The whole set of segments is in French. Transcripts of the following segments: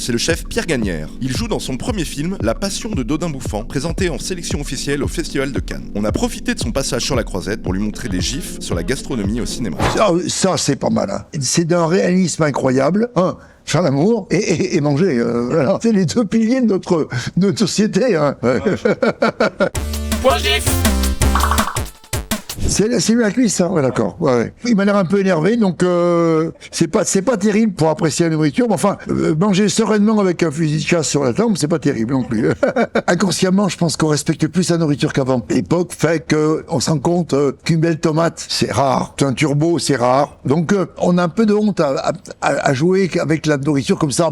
c'est le chef Pierre Gagnère. Il joue dans son premier film La Passion de Dodin Bouffant, présenté en sélection officielle au Festival de Cannes. On a profité de son passage sur la Croisette pour lui montrer des gifs sur la gastronomie au cinéma. Ça c'est pas mal. Hein. C'est d'un réalisme incroyable. Faire l'amour et manger. Voilà. C'est les deux piliers de notre société. Hein. Ouais. C'est lui la cuisse, hein, ouais, d'accord. Ouais. Il m'a l'air un peu énervé, donc c'est pas terrible pour apprécier la nourriture. Mais enfin, manger sereinement avec un fusil de chasse sur la table, c'est pas terrible non plus. Inconsciemment, je pense qu'on respecte plus la nourriture qu'avant. L'époque fait que on se rend compte qu'une belle tomate, c'est rare. Un turbo, c'est rare. Donc on a un peu de honte à jouer avec la nourriture comme ça,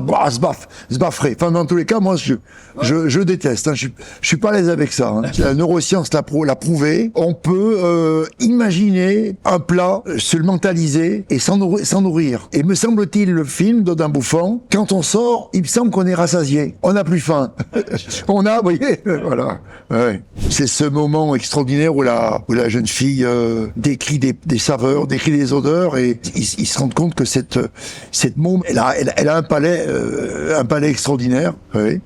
se bafferer. Enfin, dans tous les cas, moi, je déteste. Hein. Je suis pas à l'aise avec ça. Hein. La neuroscience l'a prouvé. On peut imaginer un plat, se le mentaliser et s'en nourrir. Et me semble-t-il, le film Dodin Bouffant, quand on sort, il me semble qu'on est rassasié. On n'a plus faim. Vous voyez, voilà. Ouais. C'est ce moment extraordinaire où la jeune fille décrit des saveurs, décrit des odeurs, et ils se rendent compte que cette môme, elle a un palais extraordinaire. Oui.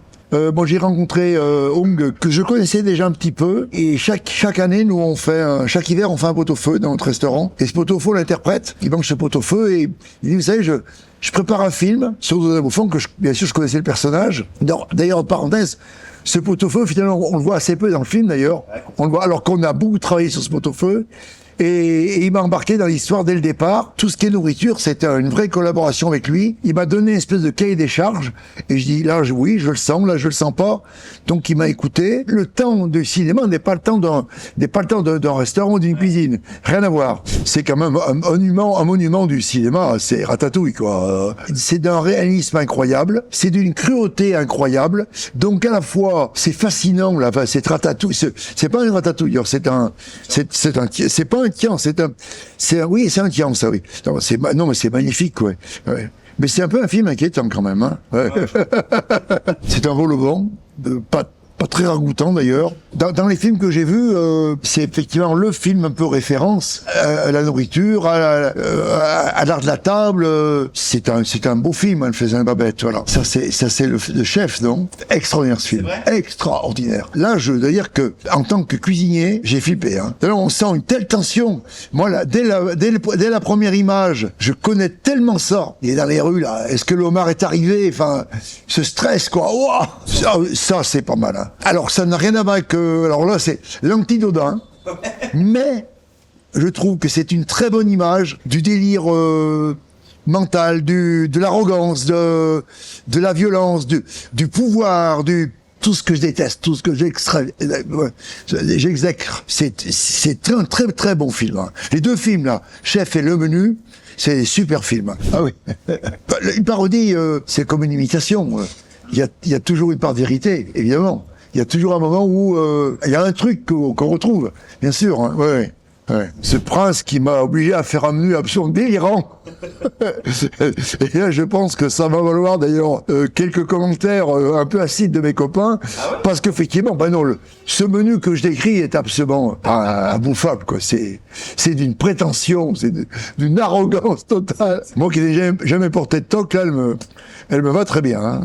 J'ai rencontré Ong que je connaissais déjà un petit peu, et chaque année nous chaque hiver on fait un pot-au-feu dans notre restaurant, et ce pot-au-feu on l'interprète, il mange ce pot-au-feu et il dit, vous savez, je prépare un film sur Dodin Bouffant que bien sûr je connaissais le personnage. D'ailleurs en parenthèse, ce pot-au-feu finalement on le voit assez peu dans le film d'ailleurs, on le voit alors qu'on a beaucoup travaillé sur ce pot-au-feu. Et il m'a embarqué dans l'histoire dès le départ. Tout ce qui est nourriture, c'était une vraie collaboration avec lui. Il m'a donné une espèce de cahier des charges. Et je dis, là, oui, je le sens, là, je le sens pas. Donc, il m'a écouté. Le temps du cinéma n'est pas le temps d'un restaurant, d'une cuisine. Rien à voir. C'est quand même un monument du cinéma. C'est Ratatouille, quoi. C'est d'un réalisme incroyable. C'est d'une cruauté incroyable. Donc, à la fois, c'est fascinant, là. Enfin, c'est Ratatouille. C'est pas un Ratatouille. C'est pas un tian, c'est un tian, ça, oui. Non, mais c'est magnifique, ouais. Mais c'est un peu un film inquiétant, quand même, hein. Ouais. C'est un vol au vent, pas très ragoûtant d'ailleurs. Dans les films que j'ai vus, c'est effectivement le film un peu référence à la nourriture, à l'art de la table. C'est un beau film, hein, Le Faisan et Babette. Voilà. Ça c'est le chef, non? Extraordinaire ce film, extraordinaire. Là, je dois dire que en tant que cuisinier, j'ai flippé. Hein. Là, on sent une telle tension. Moi, là, dès la première image, je connais tellement ça. Il est dans les rues là. Est-ce que l'Omar est arrivé? Enfin, ce stress quoi. Wow, ça c'est pas mal. Hein. Alors, ça n'a rien à voir avec... alors là, c'est l'anti-Dodin. Mais, je trouve que c'est une très bonne image du délire mental, de l'arrogance, de la violence, du pouvoir, tout ce que je déteste, tout ce que j'exècre. C'est un très, très bon film. Hein. Les deux films, là, Chef et Le Menu, c'est des super films. Ah oui. Une parodie, c'est comme une imitation. Il y a toujours une part de vérité, évidemment. Il y a toujours un moment où il y a un truc qu'on retrouve, bien sûr. Hein, ouais. Ce prince qui m'a obligé à faire un menu absolument délirant. Et là, je pense que ça va valoir d'ailleurs quelques commentaires un peu acides de mes copains, parce qu'effectivement, ce menu que je décris est absolument imbouffable, quoi. C'est d'une prétention, c'est d'une arrogance totale. Moi qui n'ai jamais porté de toque, là, elle me va très bien. Hein.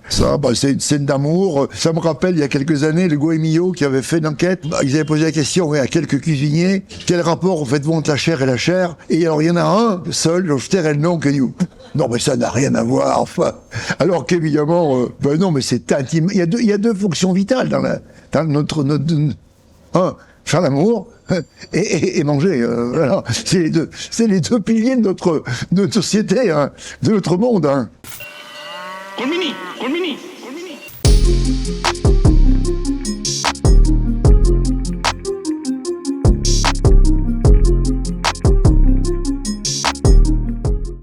Ça, c'est une scène d'amour. Ça me rappelle, il y a quelques années, le Goemio qui avait fait une enquête. Ils avaient posé la question à quelques cuisiniers, quel rapport faites-vous entre la chair et la chair? Et alors, il y en a un seul, je tairai le nom, que dit, non, mais ça n'a rien à voir, enfin. Alors qu'évidemment, non, mais c'est intime. Il y a deux fonctions vitales dans notre faire l'amour et manger. Voilà. C'est les deux piliers de notre société, hein, de notre monde. Hein. Colmini.